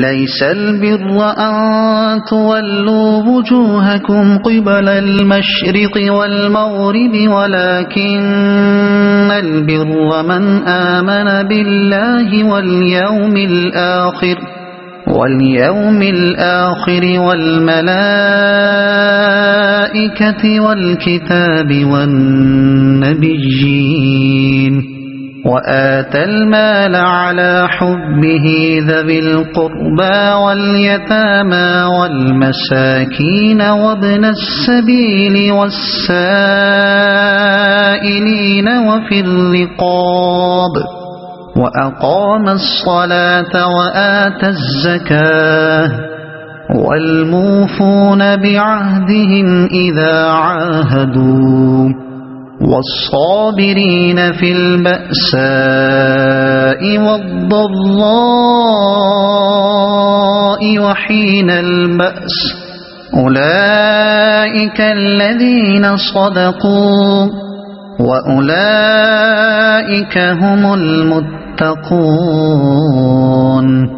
ليس البر أن تولوا وجوهكم قبل المشرق والمغرب ولكن البر من آمن بالله واليوم الآخر والملائكة والكتاب والنبيين وآتى المال على حبه ذوي القربى واليتامى والمساكين وابن السبيل والسائلين وفي الرقاب وأقام الصلاة وآتى الزكاة والموفون بعهدهم إذا عاهدوا والصابرين في البأساء والضراء وحين البأس أولئك الذين صدقوا وأولئك هم المتقون.